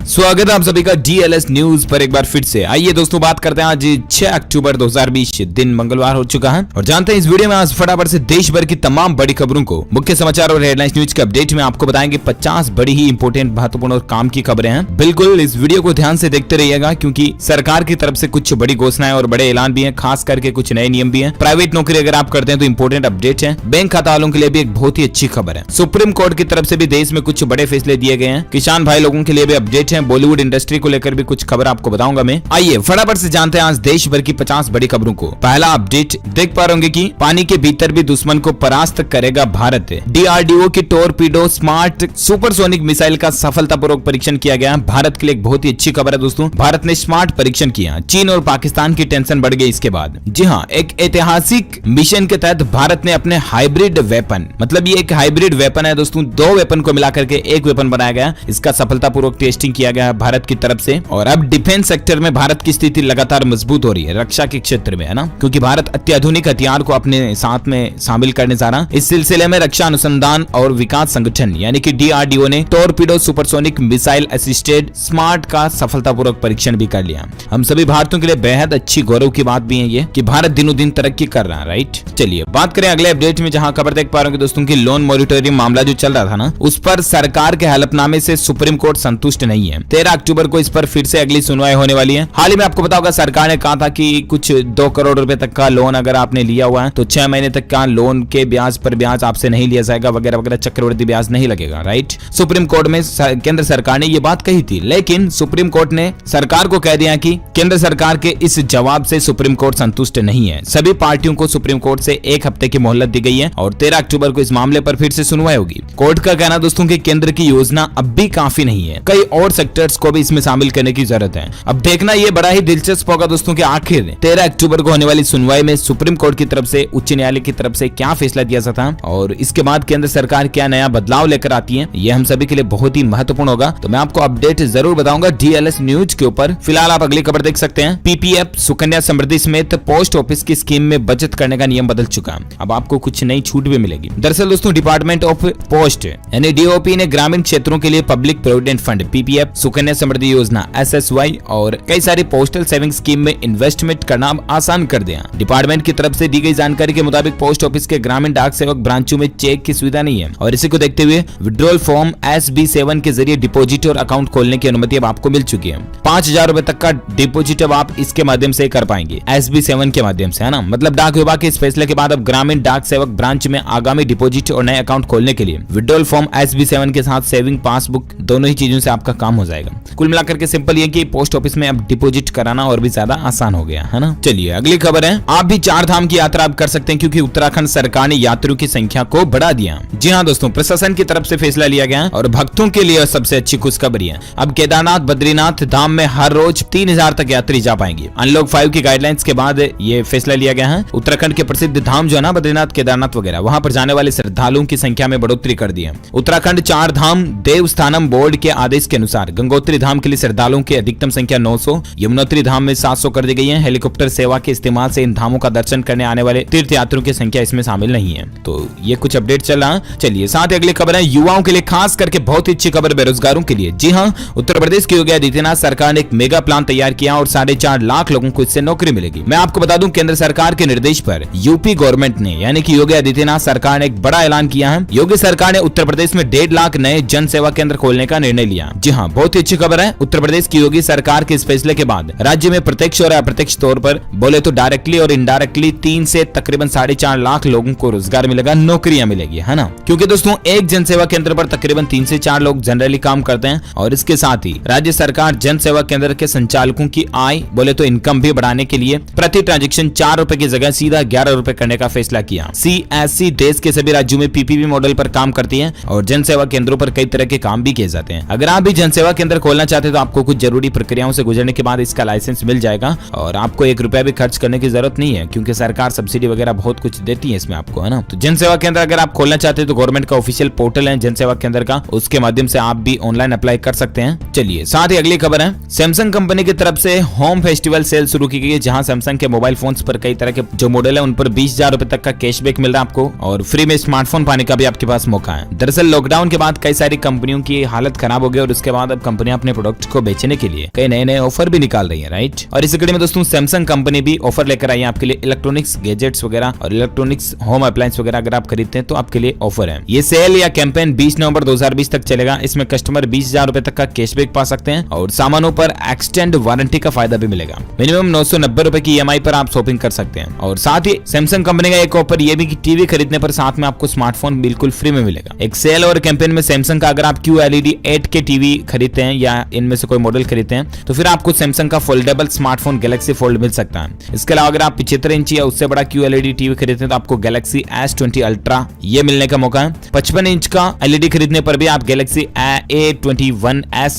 स्वागत है आप सभी का डीएलएस न्यूज पर एक बार फिर से। आइए दोस्तों बात करते हैं। आज 6 अक्टूबर 2020 दिन मंगलवार हो चुका है और जानते हैं इस वीडियो में आज फटाफट से देश भर की तमाम बड़ी खबरों को, मुख्य समाचार और हेडलाइंस न्यूज के अपडेट में आपको बताएंगे। 50 बड़ी ही इंपोर्टेंट, महत्वपूर्ण और काम की खबरें हैं। बिल्कुल इस वीडियो को ध्यान से देखते रहिएगा क्योंकि सरकार की तरफ से कुछ बड़ी घोषणाएं और बड़े ऐलान भी है, खास करके कुछ नए नियम भी है। प्राइवेट नौकरी अगर आप करते हैं तो इंपोर्टेंट अपडेट है। बैंक खाता वालों के लिए भी एक बहुत ही अच्छी खबर है। सुप्रीम कोर्ट की तरफ से भी देश में कुछ बड़े फैसले दिए गए हैं। किसान भाई लोगों के लिए भी अपडेट है। बॉलीवुड इंडस्ट्री को लेकर भी कुछ खबर आपको बताऊंगा मैं। आइए फटाफट से जानते हैं आज देश भर की 50 बड़ी खबरों को। पहला अपडेट देख पा रहे होंगे कि पानी के भीतर भी दुश्मन को परास्त करेगा भारत। डीआरडीओ की टोरपीडो स्मार्ट सुपरसोनिक मिसाइल का सफलतापूर्वक परीक्षण किया गया। भारत के लिए एक बहुत ही अच्छी खबर है दोस्तों। भारत ने स्मार्ट परीक्षण किया। चीन और पाकिस्तान की टेंशन बढ़ गई इसके बाद। जी हाँ, एक ऐतिहासिक मिशन के तहत भारत ने अपने हाइब्रिड वेपन, मतलब ये एक हाइब्रिड वेपन है दोस्तों, 2 वेपन को मिलाकर के एक वेपन बनाया गया। इसका सफलतापूर्वक टेस्टिंग किया गया भारत की तरफ से और अब डिफेंस सेक्टर में भारत की स्थिति लगातार मजबूत हो रही है, रक्षा के क्षेत्र में, है ना, क्योंकि भारत अत्याधुनिक हथियार को अपने साथ में शामिल करने जा रहा है। इस सिलसिले में रक्षा अनुसंधान और विकास संगठन यानी कि डीआरडीओ ने torpedo supersonic missile assisted smart का सफलतापूर्वक परीक्षण भी कर लिया। हम सभी भारतीयों के लिए बेहद अच्छी गौरव की बात भी है ये कि भारत दिनों दिन तरक्की कर रहा है, राइट। चलिए बात करें अगले अपडेट में, जहां खबर देख पा रहे हो दोस्तों की लोन मॉनिटरिंग मामला जो चल रहा था ना, उस पर सरकार के हलफनामे से सुप्रीम कोर्ट संतुष्ट नहीं है। 13 अक्टूबर को इस पर फिर से अगली सुनवाई होने वाली है। हाल ही में आपको पता होगा सरकार ने कहा था कि कुछ 2 करोड़ रुपए तक का लोन अगर आपने लिया हुआ है तो 6 महीने तक का लोन के ब्याज पर ब्याज आपसे नहीं लिया जाएगा, वगैरह वगैरह, चक्रवृद्धि ब्याज नहीं लगेगा, राइट। सुप्रीम कोर्ट में केंद्र सरकार ने ये बात कही थी, लेकिन सुप्रीम कोर्ट ने सरकार को कह दिया कि केंद्र सरकार के इस जवाब से सुप्रीम कोर्ट संतुष्ट नहीं है। सभी पार्टियों को सुप्रीम कोर्ट से 1 हफ्ते की मोहलत दी गई है और 13 अक्टूबर को इस मामले पर फिर से सुनवाई होगी। कोर्ट का कहना दोस्तों कि केंद्र की योजना अब भी काफी नहीं है, कई और सेक्टर्स को भी इसमें शामिल करने की जरूरत है। अब देखना ये बड़ा ही दिलचस्प होगा दोस्तों कि आखिर 13 अक्टूबर को होने वाली सुनवाई में सुप्रीम कोर्ट की तरफ से, उच्च न्यायालय की तरफ से क्या फैसला दिया जाता है और इसके बाद केंद्र सरकार क्या नया बदलाव लेकर आती है। यह हम सभी के लिए बहुत ही महत्वपूर्ण होगा, तो मैं आपको अपडेट जरूर बताऊंगा डीएलएस न्यूज के ऊपर। फिलहाल आप अगली खबर देख सकते हैं। पीपीएफ, सुकन्या समृद्धि समेत पोस्ट ऑफिस की स्कीम में बचत करने का नियम बदल चुका है। अब आपको कुछ नई छूट भी मिलेगी। दरअसल दोस्तों डिपार्टमेंट ऑफ पोस्ट यानी डीओपी ने ग्रामीण क्षेत्रों के लिए public provident fund PPF, Sukanya Samriddhi Yojana SSY और कई सारी पोस्टल सेविंग स्कीम में इन्वेस्टमेंट करना आसान कर दिया। डिपार्टमेंट की तरफ से दी गई जानकारी के मुताबिक पोस्ट ऑफिस के ग्रामीण डाक सेवक ब्रांचों में चेक की सुविधा नहीं है और इसी को देखते हुए विड्रॉल फॉर्म SB7 के जरिए डिपॉजिट और अकाउंट खोलने की अनुमति अब आपको मिल चुकी है। 5,000 रुपए तक का डिपॉजिट अब आप इसके माध्यम से कर पाएंगे, SB7 के माध्यम से, है ना। मतलब डाक विभाग के इस फैसले के बाद अब ग्रामीण डाक सेवक ब्रांच में आगामी डिपॉजिट और नए अकाउंट खोलने के लिए विड्रॉल फॉर्म SB7 के साथ सेविंग पासबुक, दोनों ही चीजों से आपका काम हो जाएगा। कुल मिलाकर के सिंपल ये कि पोस्ट ऑफिस में अब डिपॉजिट कराना और भी ज्यादा आसान हो गया, है ना। चलिए अगली खबर है। आप भी 4 धाम की यात्रा आप कर सकते हैं क्योंकि उत्तराखंड सरकार ने यात्रियों की संख्या को बढ़ा दिया। जी हाँ दोस्तों, प्रशासन की तरफ से फैसला लिया गया और भक्तों के लिए सबसे अच्छी खुशखबरी है। अब केदारनाथ, बद्रीनाथ धाम में हर रोज 3,000 तक यात्री जा पाएंगे। अनलॉक 5 की गाइडलाइंस के बाद ये फैसला लिया गया है। उत्तराखंड के प्रसिद्ध धाम जो है ना, बद्रीनाथ, केदारनाथ वगैरह, वहां पर जाने वाले श्रद्धालुओं की संख्या में बढ़ोतरी कर दी है। उत्तराखंड 4 धाम देवस्थानम बोर्ड के आदेश के अनुसार गंगोत्री धाम के लिए श्रद्धालुओं की अधिकतम संख्या 900, यमुनोत्री धाम में 700 कर दी गई है। हेलीकॉप्टर सेवा के इस्तेमाल से इन धामों का दर्शन करने आने वाले तीर्थ यात्रियों की संख्या इसमें शामिल नहीं है। तो ये कुछ अपडेट चल रहा है। चलिए साथ ही अगली खबर है युवाओं के लिए, खास करके बहुत ही अच्छी खबर बेरोजगारों के लिए। जी हाँ, उत्तर प्रदेश की योगी आदित्यनाथ सरकार ने एक मेगा प्लान तैयार किया और 4.5 लाख लोगों को इससे नौकरी मिलेगी। मैं आपको बता दूं केंद्र सरकार के निर्देश पर यूपी गवर्नमेंट ने यानी कि योगी आदित्यनाथ सरकार ने एक बड़ा ऐलान किया है। योगी सरकार ने उत्तर प्रदेश में 1.5 लाख नए जन सेवा केंद्र खोलने का निर्णय लिया। जी हाँ, बहुत ही अच्छी खबर है। उत्तर प्रदेश की योगी सरकार के इस फैसले के बाद राज्य में प्रत्यक्ष और अप्रत्यक्ष तौर पर बोले तो डायरेक्टली और इनडायरेक्टली 3 से तकरीबन 4.5 लाख लोगों को रोजगार मिलेगा, नौकरियां मिलेगी, है ना। क्योंकि दोस्तों एक जन सेवा केंद्र पर तकरीबन 3 से 4 लोग जनरली काम करते हैं और इसके साथ ही राज्य सरकार जन सेवा केंद्र के संचालकों की आय बोले तो इनकम भी बढ़ाने के लिए प्रति ट्रांजेक्शन 4 रुपए की जगह सीधा 11 रुपए करने का फैसला किया। CSC देश के सभी राज्यों में PPP मॉडल पर काम करती है और जन सेवा केंद्रों पर कई तरह के काम भी किए जाते हैं। अगर आप भी जन सेवा केंद्र खोलना चाहते हैं तो आपको कुछ जरूरी प्रक्रियाओं से गुजरने के बाद इसका लाइसेंस मिल जाएगा और आपको 1 रुपया भी खर्च करने की जरूरत नहीं है क्योंकि सरकार सब्सिडी वगैरह बहुत कुछ देती है इसमें आपको, है ना। तो जन सेवा केंद्र अगर आप खोलना चाहते हैं तो गवर्नमेंट का ऑफिशियल पोर्टल है जन सेवा केंद्र का, उसके माध्यम से आप भी ऑनलाइन अप्लाई कर सकते हैं। चलिए साथ ही अगली खबर है, सैमसंग कंपनी की तरफ से होम फेस्टिवल सेल शुरू की गई है जहां सैमसंग के मोबाइल फोन्स पर कई तरह के जो मॉडल है उन पर 20,000 रुपए तक का कैशबैक मिल रहा है आपको और फ्री में स्मार्टफोन पाने का भी आपके पास मौका है। दरअसल लॉकडाउन के बाद कई सारी कंपनियों की हालत खराब हो गई और उसके बाद अब सब कंपनियां अपने प्रोडक्ट को बेचने के लिए कई नए नए ऑफर भी निकाल रही है, राइट। और इसी कड़ी में दोस्तों सैमसंग कंपनी भी ऑफर लेकर आई है आपके लिए। इलेक्ट्रॉनिक्स गैजेट्स वगैरह और इलेक्ट्रॉनिक्स होम अप्लायंस वगैरह अगर आप खरीदते हैं तो आपके लिए ऑफर है। ये सेल या कैंपेन 20 नवंबर 2020 तक चलेगा। इसमें कस्टमर 20,000 रुपए तक का कैशबैक पा सकते हैं और सामानों पर एक्सटेंड वारंटी का फायदा भी मिलेगा। मिनिमम 990 रुपए की EMI पर आप शॉपिंग कर सकते हैं। और साथ ही सैमसंग कंपनी का एक ऑफर ये भी कि टीवी खरीदने पर साथ में आपको स्मार्टफोन बिल्कुल फ्री में मिलेगा। एक सेल और कैंपेन में सैमसंग का अगर आप QLED 8K टीवी खरीदते हैं या इनमें से कोई मॉडल खरीदते हैं तो फिर आपको सैमसंग का फोल्डेबल स्मार्टफोन गैलेक्सी फोल्ड मिल सकता है। इसके अलावा अगर आप 75 इंच या उससे बड़ा QLED टीवी खरीदते हैं तो आपको गैलेक्सी S20 अल्ट्रा ये मिलने का मौका है। 55 इंच का LED खरीदने पर भी आप गैलेक्सी A21s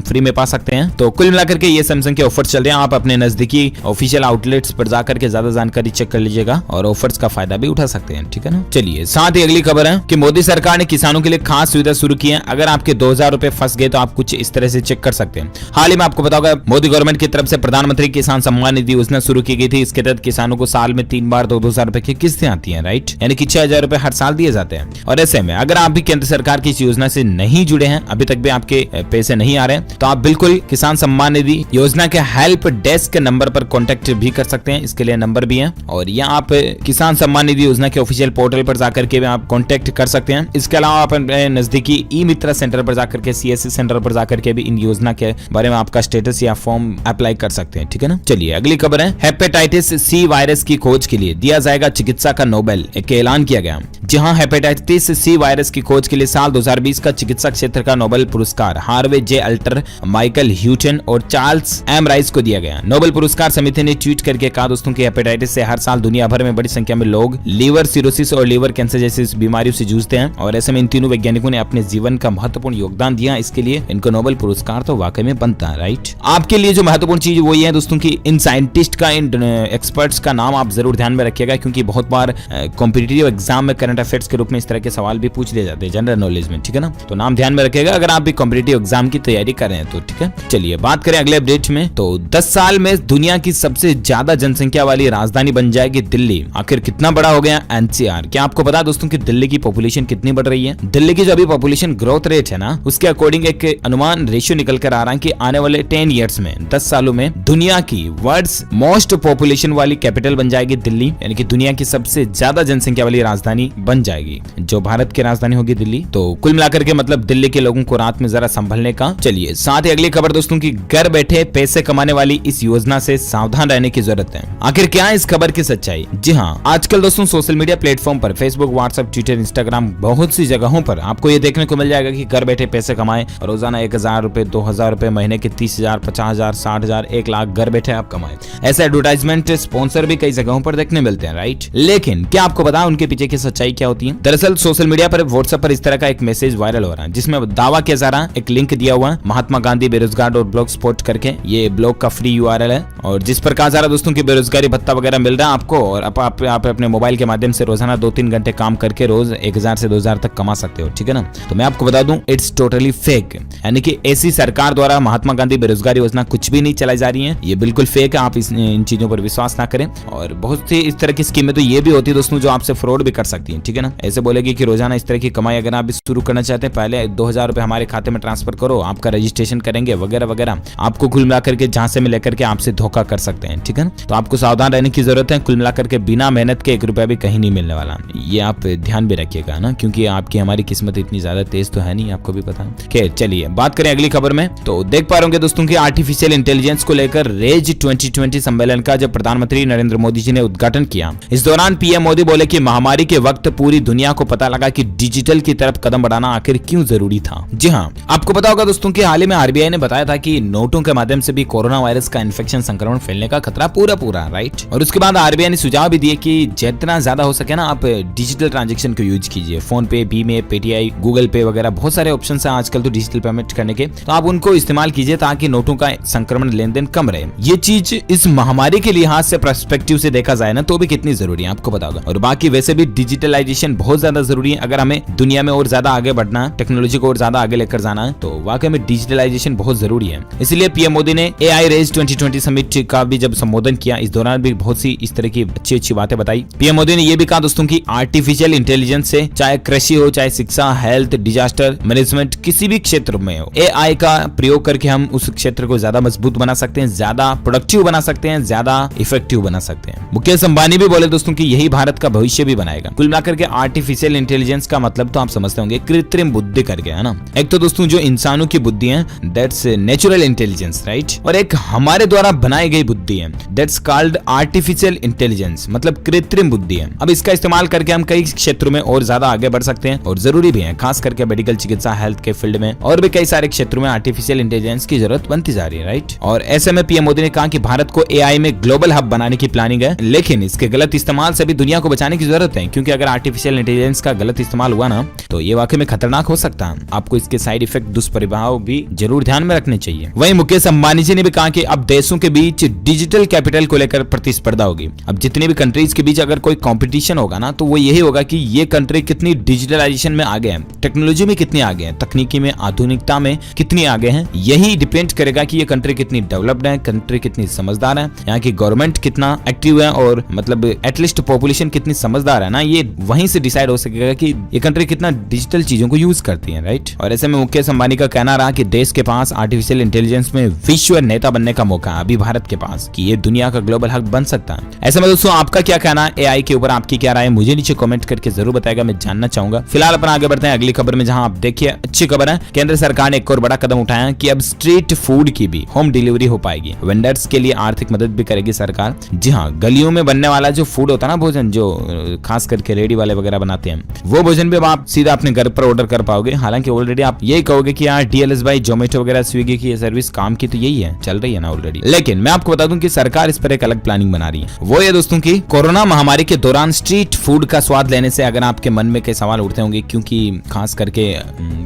फ्री में पा सकते हैं। तो कुल मिलाकर के ये सैमसंग के ऑफर चल रहे हैं। आप अपने नजदीकी ऑफिशियल आउटलेट्स पर जाकर के ज्यादा जानकारी चेक कर लीजिएगा और ऑफर्स का फायदा भी उठा सकते हैं, ठीक है ना। चलिए साथ ही अगली खबर है कि मोदी सरकार ने किसानों के लिए खास सुविधा शुरू की है। अगर आपके 2,000 रुपए फंस गए तो आप कुछ इस तरह से चेक कर सकते हैं। हाल ही में आपको पता होगा मोदी गवर्नमेंट की तरफ से प्रधानमंत्री किसान सम्मान निधि योजना शुरू की गई थी। इसके तहत किसानों को साल में 3 बार 2,000 रुपए की किस्तें आती हैं, राइट, यानी कि 6,000 रुपए हर साल दिए जाते हैं। और ऐसे में अगर आप भी केंद्र सरकार की इस योजना से नहीं जुड़े हैं, अभी तक भी आपके पैसे नहीं आ रहे हैं, तो आप बिल्कुल किसान सम्मान निधि योजना के हेल्प डेस्क के नंबर पर कॉन्टेक्ट भी कर सकते हैं। इसके लिए नंबर भी है और यहाँ आप किसान सम्मान निधि योजना के ऑफिशियल पोर्टल पर जाकर के भी आप कॉन्टेक्ट कर सकते हैं। इसके अलावा आप नजदीकी ई-मित्र सेंटर पर जाकर के CSC सेंटर पर जाकर के भी इन योजना के बारे में आपका स्टेटस या फॉर्म अप्लाई कर सकते हैं, ठीक है ना। चलिए अगली खबर है हेपेटाइटिस C वायरस की खोज के लिए दिया जाएगा चिकित्सा का नोबेल, एक ऐलान किया गया। जहां हेपेटाइटिस C वायरस की खोज के लिए साल 2020 का चिकित्सा क्षेत्र का नोबेल पुरस्कार Harvey J alter, Michael Houghton और चार्ल्स M राइस को दिया गया। नोबेल पुरस्कार समिति ने ट्वीट करके कहा दोस्तों की हेपेटाइटिस से हर साल दुनिया भर में बड़ी संख्या में लोग लीवर सिरोसिस और लीवर कैंसर जैसी बीमारियों से जूझते हैं और ऐसे में इन तीनों वैज्ञानिकों ने अपने जीवन का महत्वपूर्ण योगदान दिया। इसके लिए इनको नोबेल पुरस्कार तो वाकई में बनता है, राइट। आपके लिए जो महत्वपूर्ण चीज वो ये है दोस्तों की इन साइंटिस्ट का, इन एक्सपर्ट्स का नाम आप जरूर ध्यान में रखिएगा क्योंकि बहुत बार कॉम्पिटिटिव एग्जाम में करंट अफेयर्स के रूप में इस तरह के सवाल भी पूछ लिए जाते हैं जनरल नॉलेज में, ठीक है ना। तो नाम ध्यान में रखिएगा अगर आप भी कॉम्पिटिटिव एग्जाम की तैयारी कर रहे हैं तो, ठीक है। चलिए बात करें अगले अपडेट में। तो 10 साल में दुनिया की सबसे ज्यादा जनसंख्या वाली राजधानी बन जाएगी दिल्ली। आखिर कितना बड़ा हो गया NCR? क्या आपको पता दोस्तों कि दिल्ली की पॉपुलेशन कितनी बढ़ रही है? दिल्ली की जो अभी पॉपुलेशन ग्रोथ रेट है ना, उसके अकॉर्डिंग एक अनुमान रेशियो निकल कर आ रहा है कि आने वाले 10 इयर्स में, 10 सालों में दुनिया की वर्ल्ड्स मोस्ट पॉपुलेशन वाली कैपिटल बन जाएगी दिल्ली, यानी कि दुनिया की सबसे ज्यादा जनसंख्या वाली राजधानी बन जाएगी जो भारत की राजधानी होगी दिल्ली। तो कुल मिलाकर के मतलब दिल्ली के लोगों को रात में जरा संभलने का। चलिए साथ ही अगली खबर दोस्तों की घर बैठे पैसे कमाने वाली इस योजना से सावधान रहने की जरूरत है। आखिर क्या है इस खबर की सच्चाई? जी हाँ, आजकल दोस्तों सोशल मीडिया प्लेटफॉर्म पर फेसबुक, व्हाट्सएप, ट्विटर, इंस्टाग्राम बहुत सी जगहों पर आपको ये देखने को मिल जाएगा कि घर बैठे पैसे कमाए, रोजाना 1,000 रुपए, 2,000 रुपए, महीने के 30,000, 50,000, 60,000, 1 लाख घर बैठे आप कमाए। ऐसे एडवर्टाइजमेंट स्पॉन्सर भी कई जगहों पर देखने मिलते हैं, राइट। लेकिन क्या आपको पता उनके पीछे की सच्चाई क्या होती है? दरअसल सोशल मीडिया पर, व्हाट्सएप पर इस तरह का एक मैसेज वायरल हो रहा है जिसमें दावा किया जा रहा है, एक लिंक दिया हुआ है महात्मा गांधी बेरोजगार और ब्लॉग स्पॉट करके, ये ब्लॉग का फ्री URL है और जिस पर कहा जा रहा है दोस्तों की बेरोजगारी भत्ता वगैरह मिल रहा है आपको और आप अपने मोबाइल के माध्यम से रोजाना 2-3 घंटे काम करके रोज 1,000 से 2,000 तक कमा सकते हो, ठीक है ना। तो मैं आपको बता दूं इट्स टोटली फेक, यानी कि ऐसी सरकार द्वारा महात्मा गांधी बेरोजगारी योजना कुछ भी नहीं चलाई जा रही है, ये बिल्कुल फेक है। आप इन चीजों पर विश्वास ना करें। और बहुत सी इस तरह की स्कीमें तो ये भी होती है दोस्तों जो आपसे फ्रॉड भी कर सकती है, ठीक है ना। ऐसे बोलेगी कि रोजाना इस तरह की कमाई अगर आप शुरू करना चाहते हैं, पहले 2,000 रुपए हमारे खाते में ट्रांसफर करो, आपका रजिस्ट्रेशन करेंगे वगैरह वगैरह, आपको कुल मिलाकर के जहां से लेकर के आपसे धोखा कर सकते हैं, ठीक है ना। तो आपको सावधान रहने की जरूरत है। कुल मिलाकर के बिना मेहनत के 1 रुपया भी कहीं नहीं मिलने वाला, ये आप ध्यान भी रखिएगा ना, क्योंकि आपकी हमारी किस्मत इतनी ज्यादा तेज तो है नहीं, आपको भी पता है। खैर चलिए बात करें अगली खबर में। तो देख पा रहे होंगे दोस्तों की आर्टिफिशियल इंटेलिजेंस को लेकर रेज 2020 सम्मेलन का जब प्रधानमंत्री नरेंद्र मोदी जी ने उद्घाटन किया, इस दौरान पीएम मोदी बोले कि महामारी के वक्त पूरी दुनिया को पता लगा कि डिजिटल की तरफ कदम बढ़ाना आखिर क्यों जरूरी था। जी हाँ, आपको पता होगा दोस्तों कि हाल ही में RBI ने बताया था कि नोटों के माध्यम से भी कोरोना वायरस का इन्फेक्शन संक्रमण फैलने का खतरा पूरा राइट। और उसके बाद RBI ने सुझाव भी दिए कि जितना ज्यादा हो सके ना आप डिजिटल ट्रांजैक्शन को यूज कीजिए। फोन पे, भीम, पेटीआई, गूगल पे वगैरह बहुत सारे ऑप्शन है आजकल तो डिजिटल पेमेंट करने के, तो आप उनको इस्तेमाल कीजिए ताकि नोटों का संक्रमण लेन देन कम रहे। ये चीज इस महामारी के लिहाज से पर्सपेक्टिव से देखा जाए ना तो भी कितनी जरूरी है आपको पता होगा। और बाकी वैसे भी डिजिटलाइजेशन बहुत ज्यादा जरूरी है। अगर हमें दुनिया में और ज्यादा आगे बढ़ना है, टेक्नोलॉजी को और ज्यादा आगे लेकर जाना है, तो वाकई में डिजिटलाइजेशन बहुत जरूरी है। इसलिए पीएम मोदी ने AI रेज 2020 समिट का भी जब संबोधन किया, इस दौरान भी बहुत सी इस तरह की अच्छी बातें बताई। पीएम मोदी ने यह भी कहा दोस्तों की आर्टिफिशियल इंटेलिजेंस से चाहे कृषि हो, चाहे शिक्षा, हेल्थ, डिजास्टर मैनेजमेंट, किसी भी क्षेत्र में हैं AI का प्रयोग करके हम उस क्षेत्र को ज्यादा मजबूत बना सकते हैं, ज्यादा प्रोडक्टिव बना सकते हैं, ज्यादा इफेक्टिव बना सकते हैं। मुकेश अंबानी भी बोले दोस्तों कि यही भारत का भविष्य भी बनाएगा। कुल मिलाकर के आर्टिफिशियल इंटेलिजेंस का मतलब तो आप समझते होंगे, कृत्रिम बुद्धि करके, है ना। एक तो दोस्तों जो इंसानों की बुद्धि है दैट्स नेचुरल इंटेलिजेंस, राइट, और एक हमारे द्वारा बनाई गई बुद्धि है दैट्स कॉल्ड आर्टिफिशियल इंटेलिजेंस, मतलब कृत्रिम बुद्धि है। अब इसका इस्तेमाल करके हम कई क्षेत्रों में और ज्यादा आगे बढ़ सकते हैं और जरूरी भी है, खास करके मेडिकल, चिकित्सा, हेल्थ के फील्ड में और भी कई सारे क्षेत्रों में आर्टिफिशियल इंटेलिजेंस की जरूरत बनती जा रही है, राइट। और ऐसे में पीएम मोदी ने कहा कि भारत को AI में ग्लोबल हब बनाने की प्लानिंग है, लेकिन इसके गलत इस्तेमाल से भी दुनिया को बचाने की जरूरत है, क्योंकि अगर आर्टिफिशियल इंटेलिजेंस का गलत इस्तेमाल हुआ ना तो ये वाकई में खतरनाक हो सकता है। आपको इसके साइड इफेक्ट, दुष्प्रभाव भी जरूर ध्यान में रखने चाहिए। वहीं मुकेश अंबानी जी ने भी कहा कि अब देशों के बीच डिजिटल कैपिटल को लेकर प्रतिस्पर्धा होगी। अब जितने भी कंट्रीज के बीच अगर कोई कंपटीशन होगा ना तो वो यही होगा कि ये कंट्री कितनी डिजिटलाइजेशन में आगे है, टेक्नोलॉजी में कितनी आगे है, तकनीकी में, आधुनिकता में कितनी आगे है। यही डिपेंड करेगा कि ये कंट्री कितनी डेवलप्ड है, कंट्री कितनी समझदार है, यहाँ की गवर्नमेंट कितना एक्टिव है और मतलब एटलीस्ट पॉपुलेशन कितनी समझदार है ना, ये वहीं से डिसाइड हो सकेगा कि ये कंट्री कितना डिजिटल चीजों को यूज करती है, राइट। और ऐसे में मुकेश अंबानी का कहना रहा कि देश के पास आर्टिफिशियल इंटेलिजेंस में विश्व नेता बनने का मौका है अभी भारत के पास, कि ये दुनिया का ग्लोबल हब बन सकता है। ऐसे में दोस्तों आपका क्या कहना है AI के ऊपर, आपकी क्या राय है, मुझे नीचे कमेंट करके जरूर बताएगा, मैं जानना चाहूंगा। फिलहाल अपन आगे बढ़ते हैं अगली खबर में, जहां आप देखिए अच्छी खबर है, केंद्र सरकार ने एक और बड़ा कदम उठाया है कि अब स्ट्रीट फूड की भी होम डिलीवरी हो पाएगी। वेंडर्स के लिए आर्थिक मदद भी करेगी सरकार। जी हाँ, गलियों में बनने वाला जो फूड होता है ना, भोजन जो खास करके रेडी वाले वगैरह बनाते हैं, वो भोजन भी अब आप सीधा अपने घर पर ऑर्डर कर पाओगे। हालांकि ऑलरेडी आप यही कहोगे कि यार DLS बाई, जोमेटो वगैरह, स्विगी की ये सर्विस काम की तो यही है, चल रही है ना ऑलरेडी। लेकिन मैं आपको बता दूं कि सरकार इस पर एक अलग प्लानिंग बना रही है। वो ये दोस्तों की कोरोना महामारी के दौरान स्ट्रीट फूड का स्वाद लेने से अगर आपके मन में कई सवाल उठते होंगे, क्योंकि खास करके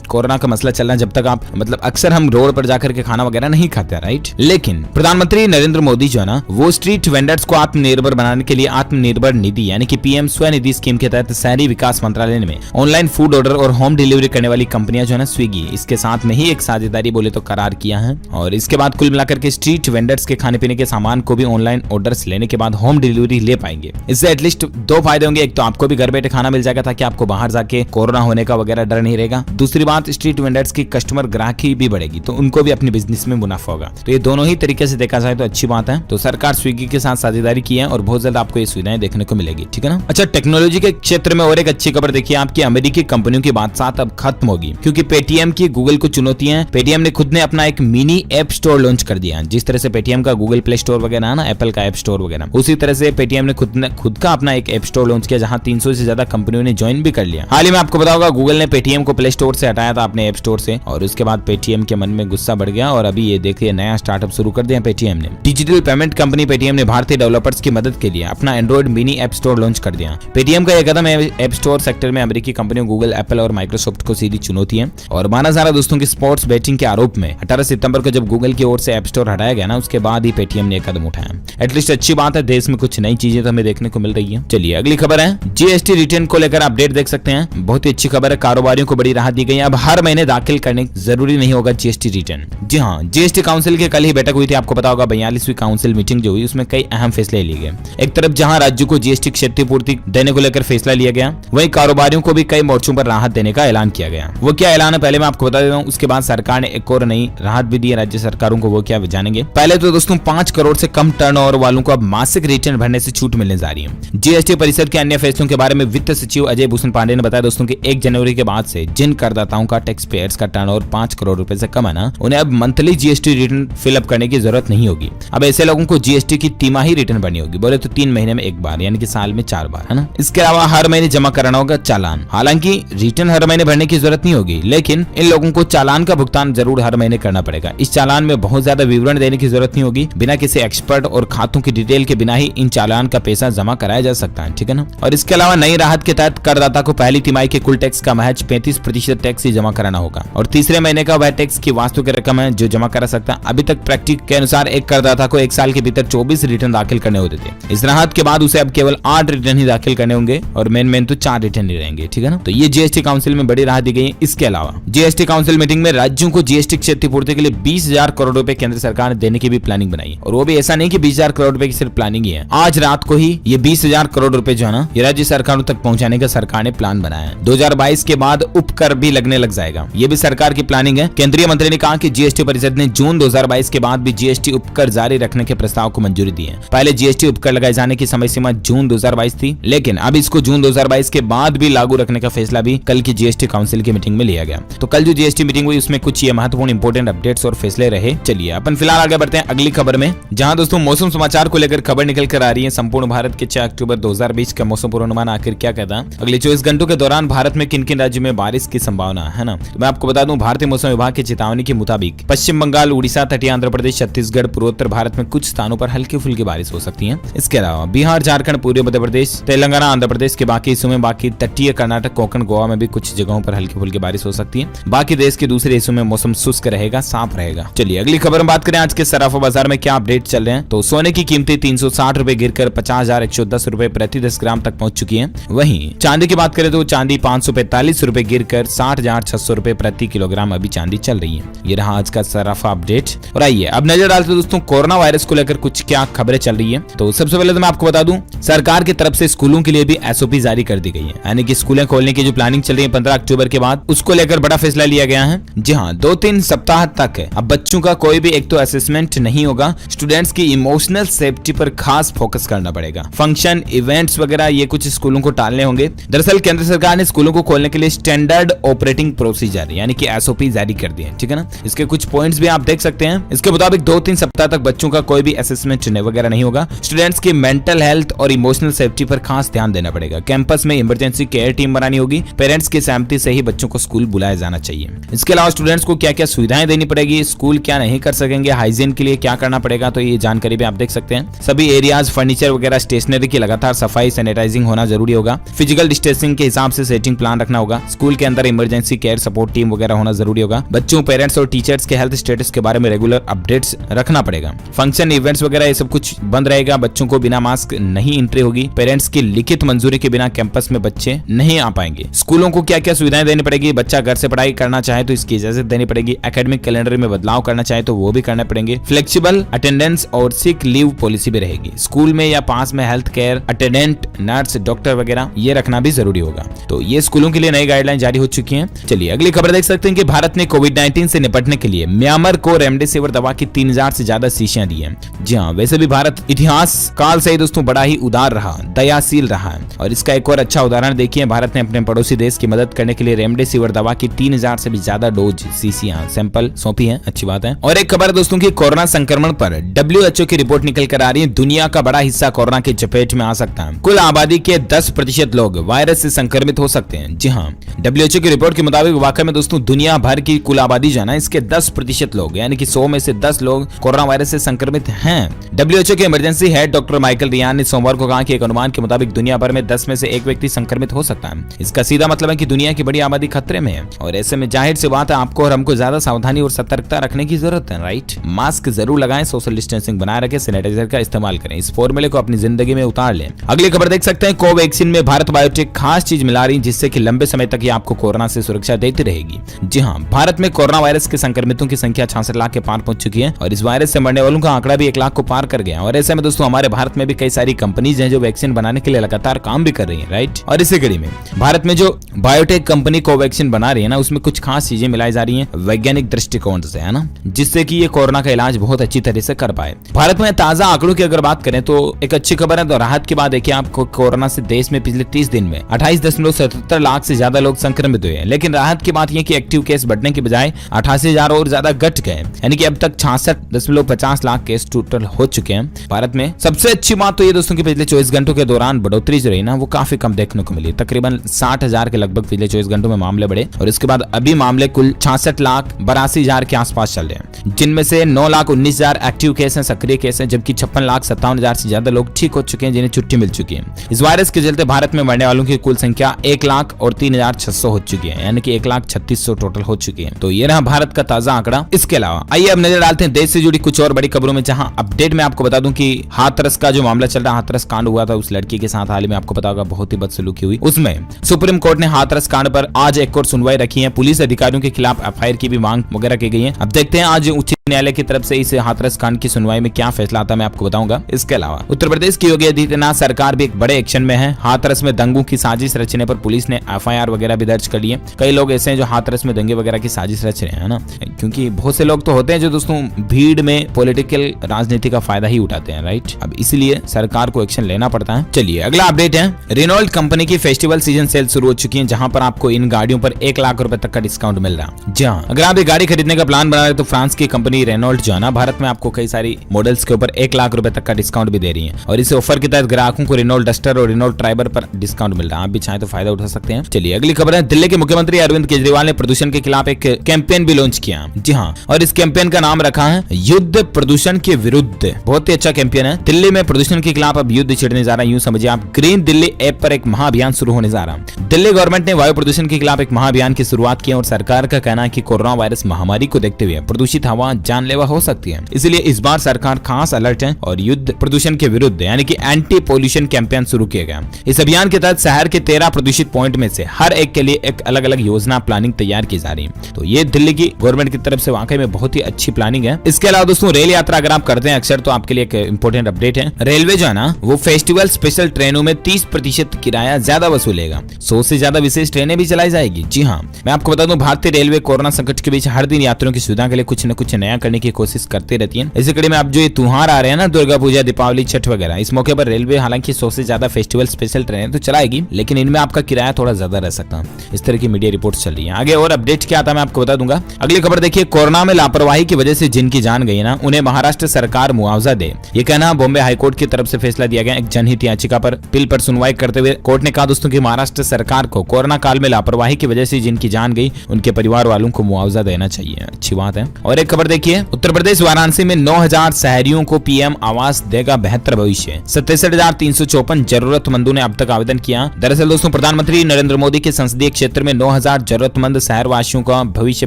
कोरोना का मसला चल रहा है, जब तक आप मतलब अक्सर हम रोड पर जाकर के खाना वगैरह नहीं खाते, राइट। लेकिन प्रधानमंत्री नरेंद्र मोदी जो है ना, वो स्ट्रीट वेंडर्स को आत्मनिर्भर बनाने के लिए आत्मनिर्भर निधि यानी कि PM स्वनिधि स्कीम के तहत शहरी विकास मंत्रालय में ऑनलाइन फूड ऑर्डर और होम डिलीवरी करने वाली कंपनियां जो है ना, स्विगी, इसके साथ में ही एक साझेदारी बोले तो करार किया है। और इसके बाद कुल मिलाकर के स्ट्रीट वेंडर्स के खाने पीने के सामान को भी ऑनलाइन ऑर्डर्स लेने के बाद होम डिलीवरी ले पाएंगे। इससे एटलीस्ट दो फायदे होंगे, एक तो आपको भी घर बैठे खाना मिल जाएगा ताकि आपको बाहर जाके कोरोना होने का वगैरह डर नहीं रहेगा। दूसरी बात, स्ट्रीट वेंडर्स की कस्टमर ग्राहकी भी बढ़ेगी तो उनको भी अपने बिजनेस में मुनाफा होगा। तो ये दोनों ही तरीके से देखा जाए तो अच्छी बात है। तो सरकार स्विगी के साथ साझेदारी की है और बहुत जल्द आपको ये सुविधाएं देखने को मिलेगी, ठीक है ना। अच्छा, टेक्नोलॉजी के क्षेत्र में और एक अच्छी खबर देखिए, आपकी अमेरिकी कंपनियों की बात अब खत्म होगी, क्योंकि पेटीएम की गूगल को चुनौती है। पेटीएम ने खुद ने अपना एक मिनी ऐप स्टोर लॉन्च कर दिया है। जिस तरह से पेटीएम का गूगल प्ले स्टोर वगैरह है ना, एप्पल का ऐप स्टोर वगैरह, उसी तरह से पेटीएम ने खुद का अपना एक ऐप स्टोर लॉन्च किया, जहां 300 से ज्यादा कंपनियों ने ज्वाइन भी कर लिया। हाल ही में आपको पता होगा गूगल ने पेटीएम को प्ले स्टोर से हटाया था अपने ऐप स्टोर से, और उसके बाद पेटीएम के मन में गुस्सा बढ़ गया और अभी ये देखिए नया स्टार्टअप शुरू कर दिया पेटीएम ने। डिजिटल पेमेंट कंपनी पेटीएम ने भारतीय डेवलपर्स की मदद के लिए अपना Android mini app store launch कर दिया। पेटीएम का यह कदम ऐप स्टोर सेक्टर में अमेरिकी कंपनियों गूगल, एप्पल और माइक्रोसॉफ्ट को सीधी चुनौती है। और माना जा रहा दोस्तों की स्पोर्ट्स बेटिंग के आरोप में 18 सितंबर को जब गूगल की ओर से ऐप स्टोर हटाया गया ना, उसके बाद ही पेटीएम ने कदम उठाया। एटलीस्ट अच्छी बात है, देश में कुछ नई चीजें तो हमें देखने को मिल रही है। चलिए अगली खबर है, GST रिटर्न को लेकर अपडेट देख सकते हैं। बहुत ही अच्छी खबर है, कारोबारियों को बड़ी राहत दी गई है। अब हर महीने दाखिल करने जरूरी नहीं होगा GST रिटर्न। जी हाँ, GST काउंसिल की कल ही बैठक हुई थी, आपको पता होगा 42वीं काउंसिल मीटिंग जो हुई, उसमें कई अहम फैसले लिए गए। एक तरफ जहां राज्यों को GST क्षतिपूर्ति देने को लेकर फैसला लिया गया, वहीं कारोबारियों को भी कई मोर्चों पर राहत देने का ऐलान किया गया। वो क्या ऐलान है पहले मैं आपको बता देता हूँ, उसके बाद सरकार ने एक और नई राहत भी दी है राज्य सरकारों को, वो क्या जानेंगे। पहले तो दोस्तों 5 करोड़ से कम टर्नओवर वालों को अब मासिक रिटर्न भरने से छूट मिलने जा रही है। GST परिषद के अन्य फैसलों के बारे में वित्त सचिव अजय भूषण पांडे ने बताया दोस्तों कि 1 जनवरी के बाद से जिन करदाताओं का टैक्स पेयर्स का टर्नओवर 5 करोड़ रुपए से कम है ना, उन्हें अब मंथली GST रिटर्न फिलअप करने की जरूरत नहीं होगी। अब ऐसे लोगों को GST की तिमाही रिटर्न भरनी होगी, बोले तो 3 महीने में एक बार, यानी कि साल में 4 बार, है ना। इसके अलावा हर महीने जमा कराना होगा चालान। हालांकि रिटर्न हर महीने भरने की जरूरत नहीं होगी, लेकिन इन लोगों को चालान का भुगतान जरूर हर महीने करना पड़ेगा। इस चालान में बहुत ज्यादा विवरण देने की जरूरत नहीं होगी, बिना किसी एक्सपर्ट और खातों की डिटेल के बिना ही इन चालान का पैसा जमा कराया जा सकता है, ठीक है ना। और इसके अलावा नई राहत के तहत करदाता को पहली तिमाही के कुल टैक्स का महज 35% टैक्स ही जमा कराना होगा, और तीसरे महीने का वह टैक्स की वास्तविक रकम है जो जमा करा सकता है। अभी तक प्रैक्टिस के अनुसार एक करदाता को 1 साल के भीतर 24 रिटर्न दाखिल करने होते थे। इस राहत के बाद उसे अब केवल 8 रिटर्न ही दाखिल करने होंगे, और मेन तो 4 रिटर्न ही रहेंगे, ठीक है ना। तो ये GST काउंसिल में बड़ी राहत दी गई है। इसके अलावा GST काउंसिल मीटिंग में राज्यों को GST क्षतिपूर्ति के लिए 20,000 करोड़ रुपए केंद्र सरकार ने देने की भी प्लानिंग बनाई, और वो भी ऐसा नहीं कि 20,000 करोड़ रुपए की सिर्फ प्लानिंग ही है। आज रात को ही ये 20,000 करोड़ रुपए जो है ना, ये राज्य सरकारों तक पहुंचाने का सरकार ने प्लान बनाया है। 2022 के बाद उपकर भी लगने लग जाएगा, ये भी सरकार की की प्लानिंग है। केंद्रीय मंत्री ने कहा कि जीएसटी परिषद ने जून 2022 के बाद भी जीएसटी उपकर जारी रखने के प्रस्ताव को मंजूरी दी है। पहले जीएसटी उपकर लगाए जाने की समय सीमा जून 2022 थी, लेकिन अब इसको जून 2022 के बाद भी लागू रखने का फैसला भी कल की जीएसटी काउंसिल की मीटिंग में लिया गया। तो कल जो जीएसटी मीटिंग हुई उसमें कुछ ये महत्वपूर्ण इंपोर्टेंट अपडेट्स और फैसले रहे। चलिए अपन फिलहाल आगे बढ़ते हैं अगली खबर में, जहां दोस्तों मौसम समाचार को लेकर खबर निकल कर आ रही है। संपूर्ण भारत के 6 अक्टूबर 2020 का मौसम पूर्वानुमान आखिर क्या कहता है, अगले 24 घंटों के दौरान भारत में किन किन राज्यों में बारिश की संभावना है ना। तो मैं आपको बता दूं, भारतीय मौसम विभाग की चेतावनी के मुताबिक पश्चिम बंगाल, उड़ीसा, तटीय आंध्र प्रदेश, छत्तीसगढ़, पूर्वोत्तर भारत में कुछ स्थानों पर हल्की फुल्की बारिश हो सकती है। इसके अलावा बिहार, झारखंड, पूर्वी मध्य प्रदेश, तेलंगाना, आंध्र प्रदेश के बाकी हिस्सों में, बाकी तटीय कर्नाटक, कोंकण, गोवा में भी कुछ जगहों पर हल्की फुल्की बारिश हो सकती है। बाकी देश के दूसरे हिस्सों में मौसम शुष्क रहेगा, साफ रहेगा। चलिए अगली खबर में बात करें आज के सराफा बाजार में क्या अपडेट चल रहे हैं। तो सोने की कीमतें 360 रुपए गिरकर 50,110 रुपए प्रति 10 ग्राम तक पहुंच चुकी है। वहीं चांदी की बात करें तो चांदी 545 रुपए गिरकर 60,600 रुपए प्रति किलोग्राम अभी चांदी चल रही है। ये रहा आज का सराफा अपडेट। और आइए अब नजर डालते हैं दोस्तों कोरोना वायरस को लेकर कुछ क्या खबरें चल रही है। तो सबसे पहले तो मैं आपको बता दूं, सरकार की तरफ से स्कूलों के लिए भी एसओपी जारी कर दी गई है, यानी कि स्कूलें खोलने की जो प्लानिंग चल रही है 15 अक्टूबर के बाद, उसको लेकर बड़ा फैसला लिया गया है। जी हाँ, 2-3 सप्ताह तक अब बच्चों का कोई भी एक तो असेसमेंट नहीं होगा। स्टूडेंट्स की इमोशनल सेफ्टी पर खास फोकस करना पड़ेगा। फंक्शन, इवेंट्स वगैरह ये कुछ स्कूलों को टालने होंगे। दरअसल केंद्र सरकार ने स्कूलों को खोलने के लिए स्टैंडर्ड ऑपरेटिंग प्रोसीजर यानी कि एसओपी जारी कर दी है, ठीक है ना। इसके कुछ पॉइंट्स भी आप देख सकते हैं। इसके मुताबिक 2-3 सप्ताह तक बच्चों का कोई भी असेसमेंट वगैरह नहीं होगा। स्टूडेंट्स की मेंटल हेल्थ और इमोशनल सेफ्टी पर खास ध्यान देना पड़ेगा। कैंपस में इमरजेंसी केयर टीम बनानी होगी। पेरेंट्स की सहमति से ही बच्चों को स्कूल बुलाया जाना चाहिए। इसके अलावा स्टूडेंट्स को क्या क्या सुविधाएं देनी पड़ेगी, स्कूल क्या नहीं कर सकेंगे, हाइजीन के लिए क्या करना पड़ेगा, तो ये जानकारी भी आप देख सकते हैं। सभी एरियाज, फर्नीचर वगैरह, स्टेशनरी की लगातार सफाई, सैनिटाइजिंग होना जरूरी होगा। फिजिकल डिस्टेंसिंग के हिसाब से सेटिंग प्लान रखना होगा। स्कूल के अंदर इमरजेंसी केयर सपोर्ट टीम वगैरह होना जरूरी होगा। बच्चों, पेरेंट्स और टीचर्स के हेल्थ स्टेटस के बारे में रेगुलर अपडेट्स रखना पड़ेगा। फंक्शन, इवेंट्स वगैरह ये सब कुछ बंद रहेगा। बच्चों को बिना मास्क नहीं एंट्री होगी। पेरेंट्स की लिखित मंजूरी के बिना कैंपस में बच्चे नहीं आ पाएंगे। स्कूलों को क्या क्या सुविधाएं देनी पड़ेगी, बच्चा घर से पढ़ाई करना चाहे तो इसकी इजाजत देनी पड़ेगी। एकेडमिक कैलेंडर में बदलाव करना चाहे तो वो भी करना पड़ेंगे। फ्लेक्सिबल अटेंडेंस और सिक लीव पॉलिसी भी रहेगी। स्कूल में या पास में health care attendant, nurse, doctor वगैरह ये रखना भी जरूरी होगा। तो ये स्कूलों के लिए नई गाइडलाइन जारी हो चुकी है। चलिए अगली खबर देख सकते हैं कि भारत ने कोविड-19 से निपटने के लिए म्यांमार को रेमडेसिविर दवा की 3000 से ज्यादा शीशियां दी है। जी हाँ, वैसे भी भारत इतिहास काल से ही दोस्तों बड़ा ही उदार रहा, दयाशील रहा है। और इसका एक और अच्छा उदाहरण देखिए, भारत ने अपने पड़ोसी देश की मदद करने के लिए रेमडेसिविर दवा की 3000 से भी ज्यादा डोज शीशियां सैंपल सौंपी है। अच्छी बात है। और एक खबर है दोस्तों की कोरोना संक्रमण पर WHO की रिपोर्ट निकल कर आ रही है। दुनिया का बड़ा हिस्सा कोरोना की चपेट में आ सकता है। कुल आबादी के 10% लोग वायरस से संक्रमित हो सकते हैं। जी हाँ, WHO की रिपोर्ट के मुताबिक वाकई में दोस्तों दुनिया भर की कुल आबादी जो है ना, इसके 10% लोग यानी कि 100 में से 10 लोग कोरोना वायरस से संक्रमित हैं। WHO के emergency head doctor Michael Ryan ने सोमवार को कहा कि एक अनुमान के मुताबिक दुनिया भर में 10 में से 1 व्यक्ति संक्रमित हो सकता है। इसका सीधा मतलब है कि दुनिया की बड़ी आबादी खतरे में है। और ऐसे में जाहिर सी बात है आपको और हमको ज्यादा सावधानी और सतर्कता रखने की जरूरत है, राइट। मास्क जरूर लगाएं, सोशल डिस्टेंसिंग बनाए रखें, सैनिटाइजर का इस्तेमाल करें। इस फॉर्मूले को अपनी जिंदगी में उतार लें। अगली खबर देख सकते हैं, कोवैक्सीन में भारत बायोटेक खास चीज मिला रही है जिससे कि लंबे समय तक ये आपको कोरोना से सुरक्षा देती रहेगी। जी हाँ, भारत में कोरोना वायरस के संक्रमितों की संख्या 66 लाख के पार पहुंच चुकी है और इस वायरस से मरने वालों का आंकड़ा भी 1 लाख को पार कर गया। और ऐसे में दोस्तों हमारे भारत में भी कई सारी कंपनीज हैं जो वैक्सीन बनाने के लिए लगातार काम भी कर रही है, राइट। और इसी कड़ी में भारत में जो बायोटेक कंपनी कोवैक्सीन बना रही है ना, उसमें कुछ खास चीजें मिलाई जा रही है वैज्ञानिक दृष्टिकोण से, है ना, जिससे कि ये कोरोना का इलाज बहुत अच्छी तरह से कर पाए। भारत में ताजा आंकड़ों की अगर बात करें तो एक अच्छी खबर है। तो राहत की बात देखिए, आपको कोरोना से देश में पिछले 30 दिन में 28.77 लाख से ज्यादा लोग संक्रमित हुए हैं। लेकिन राहत की बात यह कि एक्टिव केस बढ़ने के बजाय 88,000 और ज्यादा घट गए, यानी कि अब तक 66.50 लाख केस टोटल हो चुके हैं भारत में। सबसे अच्छी बात तो ये दोस्तों कि पिछले 24 घंटों के दौरान बढ़ोतरी जो रही ना, वो काफी कम देखने को मिली। तकरीबन 60,000 के लगभग पिछले 24 घंटों में मामले बढ़े और इसके बाद अभी मामले कुल 66,82,000 के आसपास चल रहे हैं, जिनमें से 9,19,000 एक्टिव केस हैं, सक्रिय केस हैं, जबकि 56,57,000 से ज्यादा लोग ठीक हो चुके हैं जिन्हें छुट्टी मिल चुकी है। इस वायरस के चलते भारत में मरने वालों की कुल संख्या 1,03,600 हो चुकी है, यानी कि 1,36,000 टोटल हो चुकी है। तो ये रहा भारत का ताजा आंकड़ा। इसके अलावा आइए अब नजर डालते हैं देश से जुड़ी कुछ और बड़ी खबरों में, जहां अपडेट में आपको बता दूं कि हाथरस का जो मामला चल रहा है, हाथरस कांड हुआ था उस लड़की के साथ, हाल ही में आपको पता होगा बहुत ही बदसलूकी हुई। उसमें सुप्रीम कोर्ट ने हाथरस कांड पर आज एक और सुनवाई रखी है। पुलिस अधिकारियों के खिलाफ एफआईआर की भी मांग वगैरह की गई है। अब देखते हैं आज उच्च न्यायालय की तरफ से इस हाथरस कांड की सुनवाई में क्या फैसला आता है, मैं आपको बताऊंगा। इसके अलावा उत्तर प्रदेश की योगी आदित्यनाथ सरकार भी एक बड़े एक्शन में है। हाथरस में दंगों की साजिश रचने पर पुलिस ने एफआईआर वगैरह भी दर्ज कर ली है। कई लोग ऐसे हैं जो हाथरस में दंगे दंगे वगैरह की साजिश रच रहे हैं ना, क्योंकि बहुत से लोग तो होते हैं जो दोस्तों भीड़ में पॉलिटिकल राजनीति का फायदा ही उठाते हैं, राइट। अब इसलिए सरकार को एक्शन लेना पड़ता है। चलिए अगला अपडेट है, रेनॉल्ट कंपनी की फेस्टिवल सीजन सेल शुरू हो चुकी है, जहां पर आपको इन गाड़ियों पर 1 लाख रुपए तक का डिस्काउंट मिल रहा है। जी हाँ, अगर आप ये गाड़ी खरीदने का प्लान बना रहे तो फ्रांस की कंपनी रेनॉल्ट जो है ना, भारत में आपको कई सारी मॉडल्स के ऊपर 1 लाख रुपए तक का डिस्काउंट भी दे रही है, और इस ऑफर के तहत ग्राहकों को रेनॉल्ट डस्टर और रेनॉल्ट ट्राइबर पर डिस्काउंट मिल रहा है। आप भी चाहे तो फायदा उठा सकते हैं। चलिए अगली खबर है, दिल्ली के मुख्यमंत्री अरविंद केजरीवाल ने प्रदूषण के खिलाफ एक कैंपेन भी लॉन्च किया। जी हाँ, और इस कैंपेन का नाम रखा है युद्ध प्रदूषण के विरुद्ध। बहुत ही अच्छा कैंपेन है। दिल्ली में प्रदूषण के खिलाफ अब युद्ध छिड़ने जा रहा है, यूं समझिए आप। ग्रीन दिल्ली ऐप पर एक महाअभियान शुरू होने जा रहा है। दिल्ली गवर्नमेंट ने वायु प्रदूषण के खिलाफ एक महाअभियान की शुरुआत की है, और सरकार का कहना है कि कोरोना वायरस महामारी को देखते हुए प्रदूषित हवा जानलेवा हो सकती है, इसलिए इस बार सरकार खास अलर्ट है और युद्ध प्रदूषण के विरुद्ध यानी कि एंटी पोल्यूशन कैंपेन शुरू किया गया। इस अभियान के तहत शहर के 13 प्रदूषित पॉइंट में से हर एक के लिए एक अलग अलग योजना प्लानिंग तैयार की जा रही है। तो ये दिल्ली की गवर्नमेंट की तरफ से वाकई में बहुत ही अच्छी प्लानिंग है। इसके अलावा दोस्तों रेल यात्रा अगर आप करते हैं अक्सर, तो आपके लिए एक इंपॉर्टेंट अपडेट है। रेलवे जो है ना, वो फेस्टिवल स्पेशल ट्रेनों में 30% किराया ज्यादा वसूलेगा। 100 से ज्यादा विशेष ट्रेनें भी चलाई जाएगी। जी हाँ, मैं आपको बता दूं, भारतीय रेलवे कोरोना संकट के बीच हर दिन यात्रियों की सुविधा के लिए कुछ न कुछ नया करने की कोशिश करती रहती है। इसी कड़ी में अब जो ये त्योहार आ रहे हैं ना, दुर्गा पूजा, दीपावली, छठ वगैरह, इस मौके पर रेलवे हालांकि 100 से ज्यादा फेस्टिवल स्पेशल ट्रेनें तो चलाएगी, लेकिन इनमें आपका किराया थोड़ा ज्यादा रह सकता है। इस तरह की मीडिया रिपोर्ट चल रही है। आगे और अपडेट क्या आता मैं आपको बता दूंगा। अगली खबर देखिए, कोरोना में लापरवाही की वजह से जिनकी जान गई ना, उन्हें महाराष्ट्र सरकार मुआवजा दे, ये कहना बॉम्बे हाईकोर्ट की तरफ से फैसला दिया गया। एक जनहित याचिका पर बिल पर सुनवाई करते हुए कोर्ट ने कहा दोस्तों कि महाराष्ट्र सरकार को कोरोना काल में लापरवाही की वजह से जिनकी जान गई, उनके परिवार वालों को मुआवजा देना चाहिए। अच्छी बात है। और एक खबर देखिए, उत्तर प्रदेश वाराणसी में 9000 शहरियों को पीएम आवास देगा बेहतर भविष्य। 67,354 जरूरतमंदों ने अब तक आवेदन किया। दरअसल दोस्तों, प्रधानमंत्री नरेंद्र मोदी के संसदीय क्षेत्र में 9000 जरूरतमंद शहर वासियों का भविष्य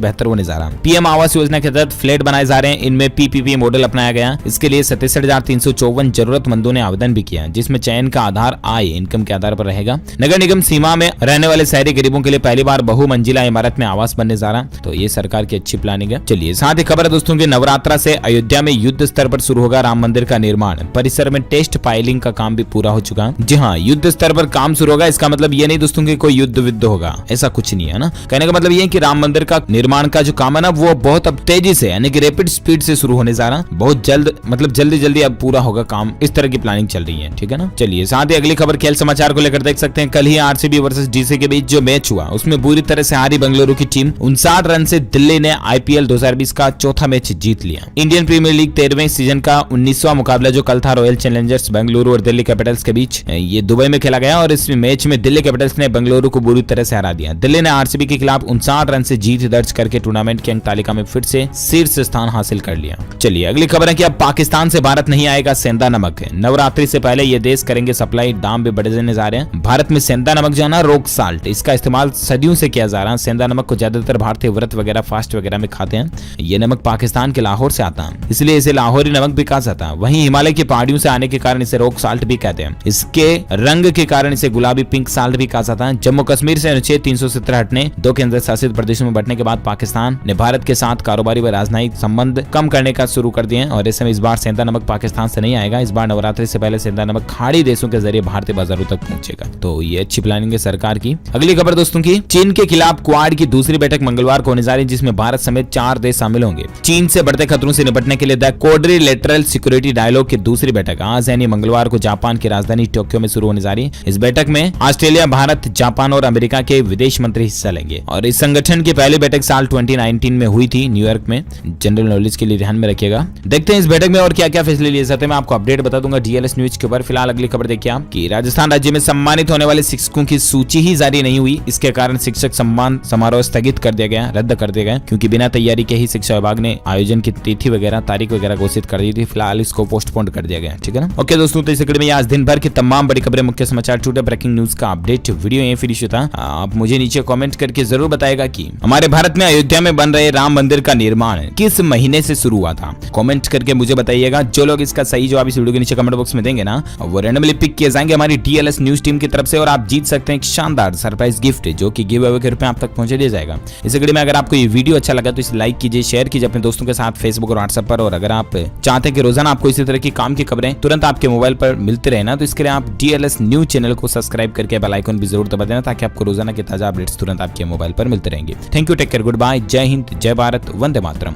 बेहतर होने जा रहा है। पीएम आवास योजना के तहत फ्लैट बनाए जा रहे हैं। इनमें पीपीपी मॉडल अपनाया गया। इसके लिए 67,354 जरूरतमंदों ने आवेदन भी किया, जिसमें चयन का आधार आय इनकम के आधार पर रहेगा। नगर निगम सीमा में रहने वाले शहरी गरीबों के लिए पहली बार बहुमंजिला इमारत में आवास बनने जा रहा है। तो ये सरकार की अच्छी प्लानिंग है। चलिए साथ ही खबर है दोस्तों की, नवरात्रा से अयोध्या में युद्ध स्तर पर शुरू होगा राम मंदिर का निर्माण। परिसर में टेस्ट फाइलिंग का काम भी पूरा हो चुका है। जी हाँ, युद्ध स्तर पर काम शुरू होगा। इसका मतलब ये नहीं दोस्तों कि कोई युद्ध विद्ध होगा, ऐसा कुछ नहीं है ना। कहने का मतलब ये है कि राम मंदिर का निर्माण का जो काम है ना, वो बहुत अब तेजी से यानी कि रैपिड स्पीड से शुरू होने जा रहा है। बहुत जल्द, मतलब जल्दी जल्दी अब पूरा होगा काम। इस तरह की प्लानिंग चल रही है, ठीक है ना। चलिए साथ ही अगली खबर खेल समाचार को लेकर देख सकते हैं। कल ही आरसीबी वर्सेस डीसी के बीच जो मैच हुआ, उसमें बुरी तरह से हारी बेंगलुरु की टीम। 59 रन से दिल्ली ने आईपीएल 2020 का चौथा मैच जीत लिया। इंडियन प्रीमियर लीग 13वें सीजन का 19वां मुकाबला जो कल था रॉयल चैलेंजर्स बेंगलुरु और दिल्ली कैपिटल्स के बीच, ये दुबई में खेला गया, और इस मैच में दिल्ली कैपिटल्स ने बेंगलुरु को बुरी तरह से हरा दिया। दिल्ली ने आरसीबी के खिलाफ 59 रन से जीत दर्ज करके टूर्नामेंट की अंक तालिका में फिर से शीर्ष स्थान हासिल कर लिया। चलिए अगली खबर है कि अब पाकिस्तान से भारत नहीं आएगा सेंधा नमक। नवरात्रि से पहले ये देश करेंगे सप्लाई, दाम भी बढ़ने जा रहे हैं। भारत में सेंधा नमक जो है ना, रॉक साल्ट, इसका इस्तेमाल सदियों से किया जा रहा है। सेंधा नमक को ज्यादातर भारतीय व्रत वगैरह, फास्ट वगैरह में खाते हैं। ये नमक पाकिस्तान के लाहौर से आता है, इसलिए इसे लाहौरी नमक भी कहा जाता है। वहीं हिमालय की पहाड़ियों से आने के कारण इसे रॉक साल्ट भी कहते हैं। इसके रंग के कारण इसे गुलाबी पिंक साल्ट भी कहा जाता है। जम्मू कश्मीर से अनुच्छेद 370 हटने, 2 केंद्र शासित प्रदेशों में बंटने के बाद पाकिस्तान ने भारत के साथ कारोबारी व राजनयिक संबंध कम करने का शुरू कर दिए हैं, और ऐसे में इस बार सेंधा नमक पाकिस्तान से नहीं आएगा। इस बार नवरात्रि से पहले सेंधा नमक खाड़ी देशों के जरिए भारतीय बाजारों तक पहुंचेगा। तो ये अच्छी प्लानिंग है सरकार की। अगली खबर दोस्तों की, चीन के खिलाफ क्वाड की दूसरी बैठक मंगलवार को होने जा रही है, जिसमें भारत समेत 4 देश शामिल होंगे। चीन से बढ़ते खतरों से निपटने के लिए द क्वाड्रिलेटरल सिक्योरिटी डायलॉग की दूसरी बैठक आज यानी मंगलवार को जापान की राजधानी टोक्यो में शुरू होने जा रही है। इस बैठक में ऑस्ट्रेलिया, भारत, जापान और अमेरिका के विदेश मंत्री हिस्सा लेंगे, और इस संगठन की पहली बैठक साल 2019 में हुई थी न्यूयॉर्क में। जनरल नॉलेज के लिए ध्यान में रखिएगा। देखते हैं इस बैठक में और क्या क्या फैसले लिए जाते हैं, मैं आपको अपडेट बता दूंगा डीएलएस न्यूज के ऊपर। फिलहाल अगली खबर देखिए आप कि राजस्थान राज्य में सम्मानित होने वाले शिक्षकों की सूची ही जारी नहीं हुई। इसके कारण शिक्षक सम्मान समारोह स्थगित कर दिया गया, रद्द कर दिया गया, क्योंकि बिना तैयारी के ही शिक्षा विभाग ने आयोजन की तिथि वगैरह, तारीख वगैरह घोषित कर दी थी। फिलहाल इसको पोस्टपोन कर दिया गया, ठीक है ना। ओके दोस्तों, तो इस वीडियो में आज दिन भर की तमाम बड़ी खबरें, मुख्य समाचार, टुडे ब्रेकिंग न्यूज का अपडेट वीडियो यहीं फिनिश होता। आप मुझे नीचे कमेंट करके जरूर बताएगा कि हमारे भारत में अयोध्या में बन रहे राम मंदिर का निर्माण किस महीने से शुरू हुआ था। कमेंट करके मुझे बताइएगा। जो लोग इसका सही जवाब इस वीडियो के नीचे कमेंट बॉक्स में देंगे ना, वो रैंडमली पिक किए जाएंगे हमारी डीएलएस न्यूज टीम की तरफ से, और आप जीत सकते हैं एक शानदार सरप्राइज गिफ्ट, जो कि गिव अवे के रूप में आप तक पहुंचा दिया जाएगा। इस वीडियो में अगर आपको ये वीडियो अच्छा लगा तो इसे लाइक कीजिए, शेयर कीजिए अपने दोस्तों के साथ फेसबुक और व्हाट्सएप पर। और अगर आप चाहते हैं कि रोजाना आपको इसी तरह की काम की खबरें तुरंत आपके मोबाइल पर मिलते रहे ना, तो इसके लिए आप डीएलएस न्यूज चैनल को सब्सक्राइब करके बेल आइकन भी जरूर दबा देना, ताकि आपको रोजाना के ताजा अपडेट्स तुरंत आपके मोबाइल पर मिलते रहेंगे। Thank you, take care, goodbye, जय हिंद, जय भारत, वंदे मातरम।